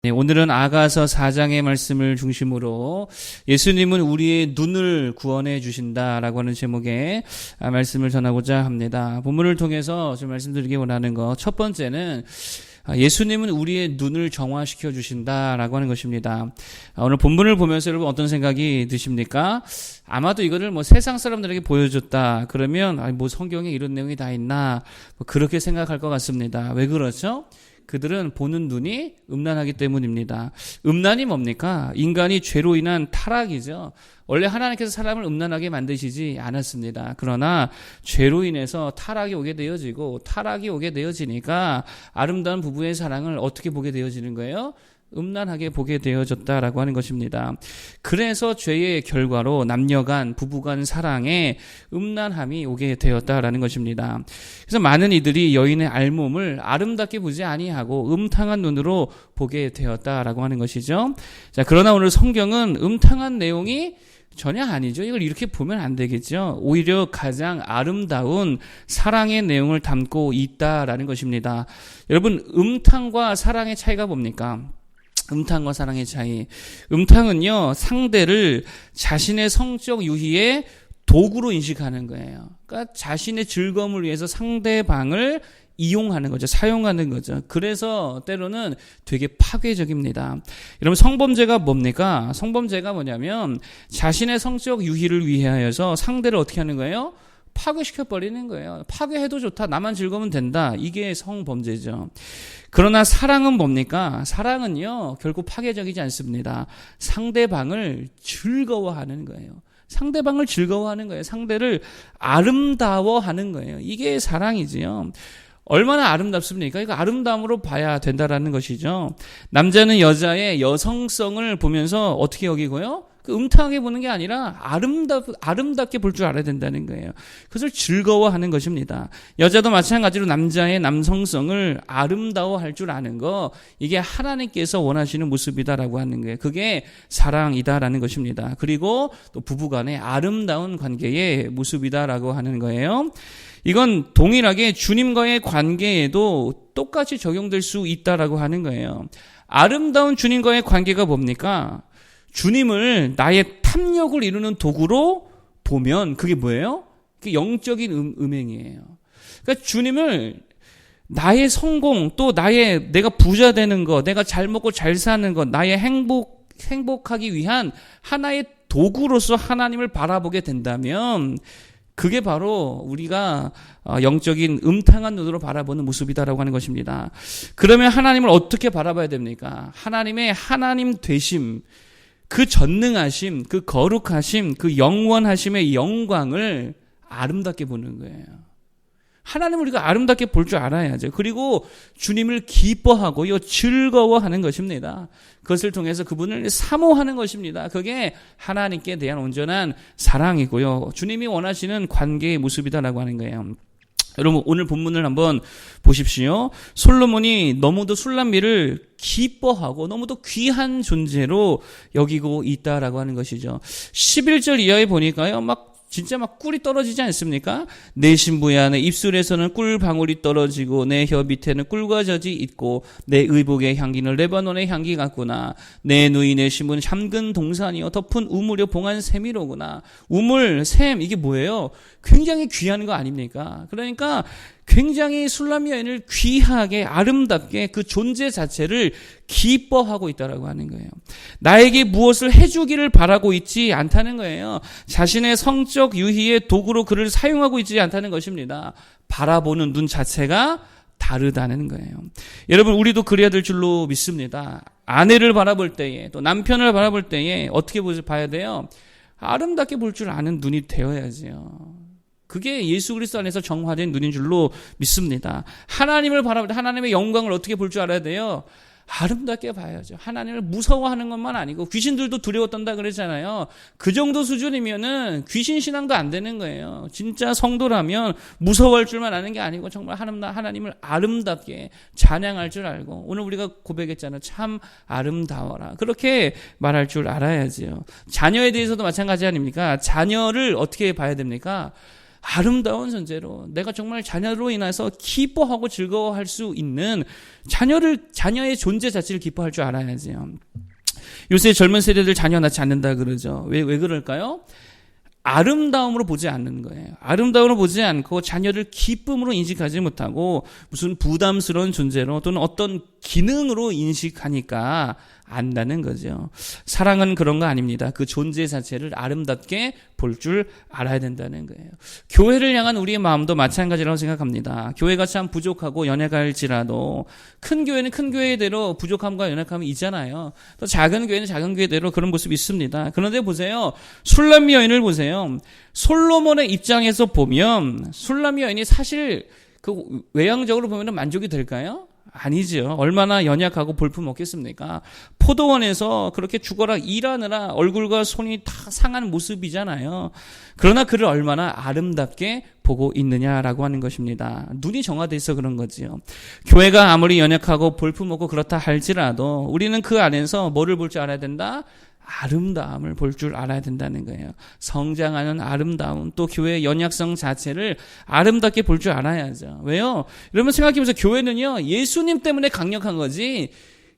네, 오늘은 아가서 4장의 말씀을 중심으로 예수님은 우리의 눈을 구원해 주신다라고 하는 제목의 말씀을 전하고자 합니다. 본문을 통해서 좀 말씀드리기 원하는 것, 첫 번째는 예수님은 우리의 눈을 정화시켜 주신다라고 하는 것입니다. 오늘 본문을 보면서 여러분 어떤 생각이 드십니까? 아마도 이거를 세상 사람들에게 보여줬다 그러면 성경에 이런 내용이 다 있나 그렇게 생각할 것 같습니다. 왜 그렇죠? 그들은 보는 눈이 음란하기 때문입니다. 음란이 뭡니까? 인간이 죄로 인한 타락이죠. 원래 하나님께서 사람을 음란하게 만드시지 않았습니다. 그러나 죄로 인해서 타락이 오게 되어지고 타락이 오게 되어지니까 아름다운 부부의 사랑을 어떻게 보게 되어지는 거예요? 음란하게 보게 되어졌다라고 하는 것입니다. 그래서 죄의 결과로 남녀간 부부간 사랑에 음란함이 오게 되었다라는 것입니다. 그래서 많은 이들이 여인의 알몸을 아름답게 보지 아니하고 음탕한 눈으로 보게 되었다라고 하는 것이죠. 자, 그러나 오늘 성경은 음탕한 내용이 전혀 아니죠. 이걸 이렇게 보면 안 되겠죠. 오히려 가장 아름다운 사랑의 내용을 담고 있다라는 것입니다. 여러분, 음탕과 사랑의 차이가 뭡니까? 음탕과 사랑의 차이. 음탕은요, 상대를 자신의 성적 유희의 도구로 인식하는 거예요. 그러니까 자신의 즐거움을 위해서 상대방을 이용하는 거죠. 사용하는 거죠. 그래서 때로는 되게 파괴적입니다. 여러분, 성범죄가 뭡니까? 성범죄가 뭐냐면 자신의 성적 유희를 위하여서 상대를 어떻게 하는 거예요? 파괴시켜버리는 거예요. 파괴해도 좋다. 나만 즐거우면 된다. 이게 성범죄죠. 그러나 사랑은 뭡니까? 사랑은요, 결국 파괴적이지 않습니다. 상대방을 즐거워하는 거예요. 상대방을 즐거워하는 거예요. 상대를 아름다워하는 거예요. 이게 사랑이지요. 얼마나 아름답습니까? 이거 아름다움으로 봐야 된다라는 것이죠. 남자는 여자의 여성성을 보면서 어떻게 여기고요? 음탕하게 보는 게 아니라 아름답게 볼 줄 알아야 된다는 거예요. 그것을 즐거워하는 것입니다. 여자도 마찬가지로 남자의 남성성을 아름다워할 줄 아는 거, 이게 하나님께서 원하시는 모습이다라고 하는 거예요. 그게 사랑이다라는 것입니다. 그리고 또 부부간의 아름다운 관계의 모습이다라고 하는 거예요. 이건 동일하게 주님과의 관계에도 똑같이 적용될 수 있다라고 하는 거예요. 아름다운 주님과의 관계가 뭡니까? 주님을 나의 탐욕을 이루는 도구로 보면 그게 뭐예요? 그게 영적인 음행이에요. 그러니까 주님을 나의 성공, 또 내가 부자 되는 것, 내가 잘 먹고 잘 사는 것, 나의 행복하기 위한 하나의 도구로서 하나님을 바라보게 된다면 그게 바로 우리가 영적인 음탕한 눈으로 바라보는 모습이다라고 하는 것입니다. 그러면 하나님을 어떻게 바라봐야 됩니까? 하나님의 하나님 되심, 그 전능하심, 그 거룩하심, 그 영원하심의 영광을 아름답게 보는 거예요. 하나님을 우리가 아름답게 볼 줄 알아야죠. 그리고 주님을 기뻐하고요, 즐거워하는 것입니다. 그것을 통해서 그분을 사모하는 것입니다. 그게 하나님께 대한 온전한 사랑이고요, 주님이 원하시는 관계의 모습이다라고 하는 거예요. 여러분, 오늘 본문을 한번 보십시오. 솔로몬이 너무도 술람미를 기뻐하고 너무도 귀한 존재로 여기고 있다라고 하는 것이죠. 11절 이하에 보니까요, 진짜 꿀이 떨어지지 않습니까? 내 신부야, 내 입술에서는 꿀방울이 떨어지고 내 혀 밑에는 꿀과 젖이 있고 내 의복의 향기는 레바논의 향기 같구나. 내 누이 내 신부는 잠근 동산이요 덮은 우물이요 봉한 샘이로구나. 우물, 샘, 이게 뭐예요? 굉장히 귀한 거 아닙니까? 그러니까 굉장히 술람미 여인을 귀하게 아름답게 그 존재 자체를 기뻐하고 있다라고 하는 거예요. 나에게 무엇을 해주기를 바라고 있지 않다는 거예요. 자신의 성적 유희의 도구로 그를 사용하고 있지 않다는 것입니다. 바라보는 눈 자체가 다르다는 거예요. 여러분, 우리도 그래야 될 줄로 믿습니다. 아내를 바라볼 때에, 또 남편을 바라볼 때에 어떻게 봐야 돼요? 아름답게 볼 줄 아는 눈이 되어야지요. 그게 예수 그리스도 안에서 정화된 눈인 줄로 믿습니다. 하나님을 바라볼 때 하나님의 영광을 어떻게 볼 줄 알아야 돼요? 아름답게 봐야죠. 하나님을 무서워하는 것만 아니고, 귀신들도 두려워 떤다 그랬잖아요. 그 정도 수준이면은 귀신 신앙도 안 되는 거예요. 진짜 성도라면 무서워할 줄만 아는 게 아니고 정말 하나님을 아름답게 찬양할 줄 알고, 오늘 우리가 고백했잖아요. 참 아름다워라. 그렇게 말할 줄 알아야지요. 자녀에 대해서도 마찬가지 아닙니까? 자녀를 어떻게 봐야 됩니까? 아름다운 존재로 내가 정말 자녀로 인해서 기뻐하고 즐거워할 수 있는 자녀의 존재 자체를 기뻐할 줄 알아야지요. 요새 젊은 세대들 자녀 낳지 않는다 그러죠. 왜 그럴까요? 아름다움으로 보지 않는 거예요. 아름다움으로 보지 않고 자녀를 기쁨으로 인식하지 못하고 무슨 부담스러운 존재로 또는 어떤 기능으로 인식하니까 안다는 거죠. 사랑은 그런 거 아닙니다. 그 존재 자체를 아름답게 볼 줄 알아야 된다는 거예요. 교회를 향한 우리의 마음도 마찬가지라고 생각합니다. 교회가 참 부족하고 연약할지라도 큰 교회는 큰 교회대로 부족함과 연약함이 있잖아요. 또 작은 교회는 작은 교회대로 그런 모습이 있습니다. 그런데 보세요. 술람미 여인을 보세요. 솔로몬의 입장에서 보면 술람미 여인이 사실 그 외향적으로 보면 만족이 될까요? 아니죠. 얼마나 연약하고 볼품 없겠습니까? 포도원에서 그렇게 죽어라 일하느라 얼굴과 손이 다 상한 모습이잖아요. 그러나 그를 얼마나 아름답게 보고 있느냐라고 하는 것입니다. 눈이 정화되어 있어 그런 거지요. 교회가 아무리 연약하고 볼품 없고 그렇다 할지라도 우리는 그 안에서 뭐를 볼 줄 알아야 된다? 아름다움을 볼 줄 알아야 된다는 거예요. 성장하는 아름다움, 또 교회의 연약성 자체를 아름답게 볼 줄 알아야죠. 왜요? 여러분 생각해보세요. 교회는요, 예수님 때문에 강력한 거지,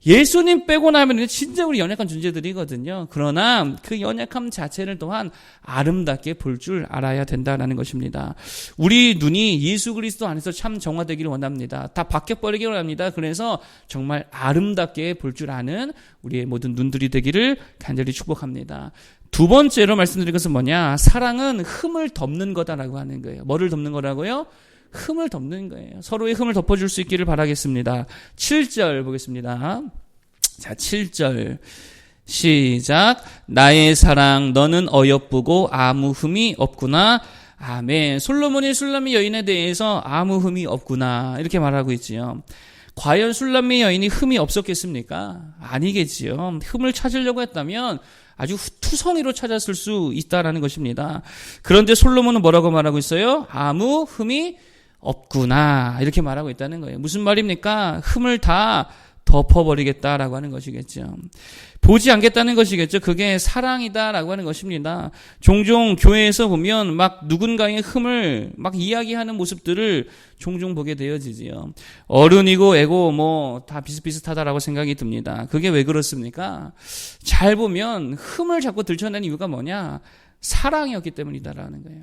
예수님 빼고 나면 진짜 우리 연약한 존재들이거든요. 그러나 그 연약함 자체를 또한 아름답게 볼 줄 알아야 된다는 것입니다. 우리 눈이 예수 그리스도 안에서 참 정화되기를 원합니다. 다 바뀌어버리기를 원합니다. 그래서 정말 아름답게 볼 줄 아는 우리의 모든 눈들이 되기를 간절히 축복합니다. 두 번째로 말씀드린 것은 뭐냐? 사랑은 흠을 덮는 거다라고 하는 거예요. 뭐를 덮는 거라고요? 흠을 덮는 거예요. 서로의 흠을 덮어줄 수 있기를 바라겠습니다. 7절 보겠습니다. 자, 7절 시작. 나의 사랑 너는 어여쁘고 아무 흠이 없구나. 아멘. 솔로몬이 술람미 여인에 대해서 아무 흠이 없구나 이렇게 말하고 있지요. 과연 술람미 여인이 흠이 없었겠습니까? 아니겠지요. 흠을 찾으려고 했다면 아주 투성이로 찾았을 수 있다라는 것입니다. 그런데 솔로몬은 뭐라고 말하고 있어요? 아무 흠이 없구나 이렇게 말하고 있다는 거예요. 무슨 말입니까? 흠을 다 덮어버리겠다라고 하는 것이겠죠. 보지 않겠다는 것이겠죠. 그게 사랑이다라고 하는 것입니다. 종종 교회에서 보면 막 누군가의 흠을 막 이야기하는 모습들을 종종 보게 되어지지요. 어른이고 애고 뭐 다 비슷비슷하다라고 생각이 듭니다. 그게 왜 그렇습니까? 잘 보면 흠을 자꾸 들춰내는 이유가 뭐냐? 사랑이었기 때문이다라는 거예요.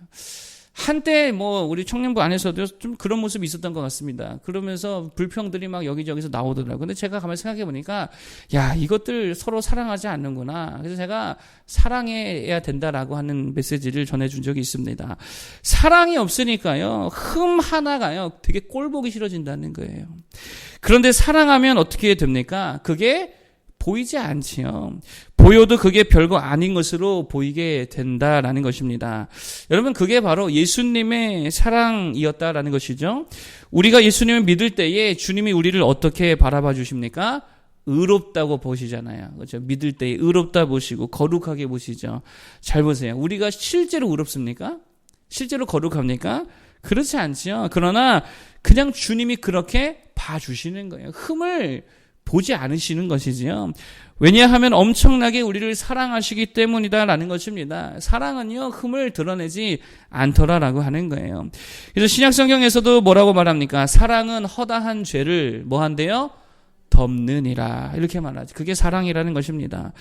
한때 뭐 우리 청년부 안에서도 좀 그런 모습이 있었던 것 같습니다. 그러면서 불평들이 막 여기저기서 나오더라고요. 근데 제가 가만히 생각해 보니까 야, 이것들 서로 사랑하지 않는구나. 그래서 제가 사랑해야 된다라고 하는 메시지를 전해준 적이 있습니다. 사랑이 없으니까요, 흠 하나가요 되게 꼴보기 싫어진다는 거예요. 그런데 사랑하면 어떻게 됩니까? 그게 보이지 않지요. 보여도 그게 별거 아닌 것으로 보이게 된다라는 것입니다. 여러분, 그게 바로 예수님의 사랑이었다라는 것이죠. 우리가 예수님을 믿을 때에 주님이 우리를 어떻게 바라봐 주십니까? 의롭다고 보시잖아요. 그렇죠? 믿을 때에 의롭다 보시고 거룩하게 보시죠. 잘 보세요. 우리가 실제로 의롭습니까? 실제로 거룩합니까? 그렇지 않지요. 그러나 그냥 주님이 그렇게 봐주시는 거예요. 흠을 보지 않으시는 것이지요. 왜냐하면 엄청나게 우리를 사랑하시기 때문이다라는 것입니다. 사랑은요, 흠을 드러내지 않더라라고 하는 거예요. 그래서 신약성경에서도 뭐라고 말합니까? 사랑은 허다한 죄를 뭐 한대요? 덮느니라 이렇게 말하죠. 그게 사랑이라는 것입니다.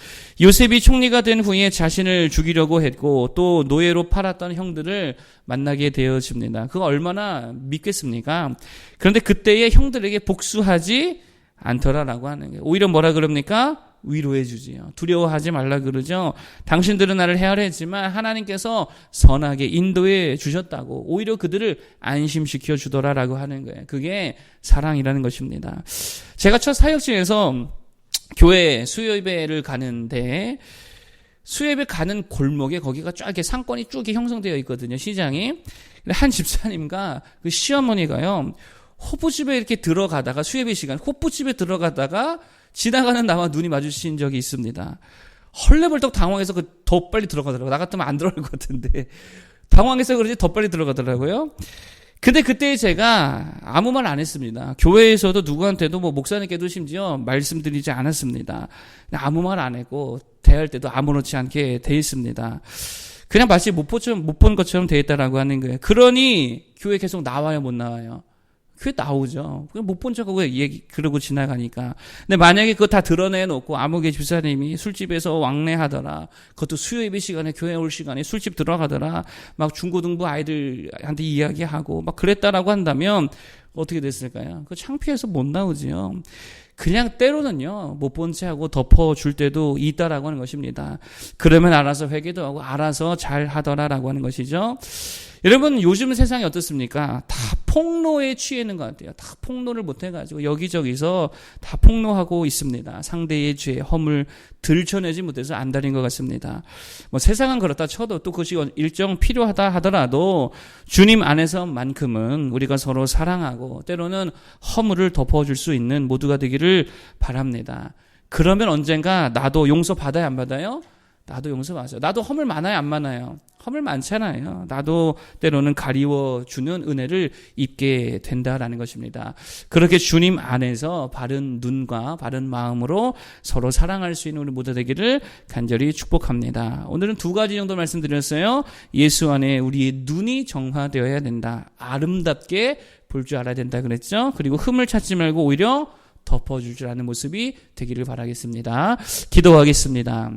요셉이 총리가 된 후에 자신을 죽이려고 했고 또 노예로 팔았던 형들을 만나게 되어집니다. 그거 얼마나 믿겠습니까? 그런데 그때의 형들에게 복수하지 않더라라고 하는 거예요. 오히려 뭐라 그럽니까? 위로해 주지요. 두려워하지 말라 그러죠. 당신들은 나를 헤아렸지만 하나님께서 선하게 인도해 주셨다고 오히려 그들을 안심시켜 주더라라고 하는 거예요. 그게 사랑이라는 것입니다. 제가 첫 사역지에서 교회 수요예배를 가는데 수요예배 가는 골목에 거기가 쫙 이렇게 상권이 쭉 이렇게 형성되어 있거든요. 시장이. 한 집사님과 그 시어머니가요. 호프집에 이렇게 들어가다가 수예배 시간 호프집에 들어가다가 지나가는 나와 눈이 마주친 적이 있습니다. 헐레벌떡 당황해서 더 빨리 들어가더라고요. 나 같으면 안 들어갈 것 같은데 당황해서 그런지 더 빨리 들어가더라고요. 근데 그때 제가 아무 말 안 했습니다. 교회에서도 누구한테도 뭐 목사님께도 심지어 말씀드리지 않았습니다. 아무 말 안 했고 대할 때도 아무렇지 않게 돼 있습니다. 그냥 마치 못 본 것처럼 돼 있다라고 하는 거예요. 그러니 교회 계속 나와요, 못 나와요? 교회 나오죠. 그냥 못 본 척하고 그러고 지나가니까. 근데 만약에 그거 다 드러내놓고 아무개 집사님이 술집에서 왕래하더라. 그것도 수요예배 시간에 교회 올 시간에 술집 들어가더라. 막 중고등부 아이들한테 이야기하고 막 그랬다라고 한다면 어떻게 됐을까요? 그 창피해서 못 나오지요. 그냥 때로는요, 못 본 채 하고 덮어줄 때도 있다라고 하는 것입니다. 그러면 알아서 회개도 하고 알아서 잘 하더라라고 하는 것이죠. 여러분, 요즘 세상이 어떻습니까? 다 폭로에 취해 있는 것 같아요. 다 폭로를 못해가지고 여기저기서 다 폭로하고 있습니다. 상대의 죄, 허물 들춰내지 못해서 안달인 것 같습니다. 뭐 세상은 그렇다 쳐도 또 그것이 일정 필요하다 하더라도 주님 안에서만큼은 우리가 서로 사랑하고 때로는 허물을 덮어줄 수 있는 모두가 되기를 바랍니다. 그러면 언젠가 나도 용서받아야 안 받아요? 나도 용서받아요. 나도 허물 많아요, 안 많아요? 허물 많잖아요. 나도 때로는 가리워주는 은혜를 입게 된다라는 것입니다. 그렇게 주님 안에서 바른 눈과 바른 마음으로 서로 사랑할 수 있는 우리 모두 되기를 간절히 축복합니다. 오늘은 두 가지 정도 말씀드렸어요. 예수 안에 우리의 눈이 정화되어야 된다. 아름답게 볼 줄 알아야 된다 그랬죠. 그리고 흠을 찾지 말고 오히려 덮어줄 줄 아는 모습이 되기를 바라겠습니다. 기도하겠습니다.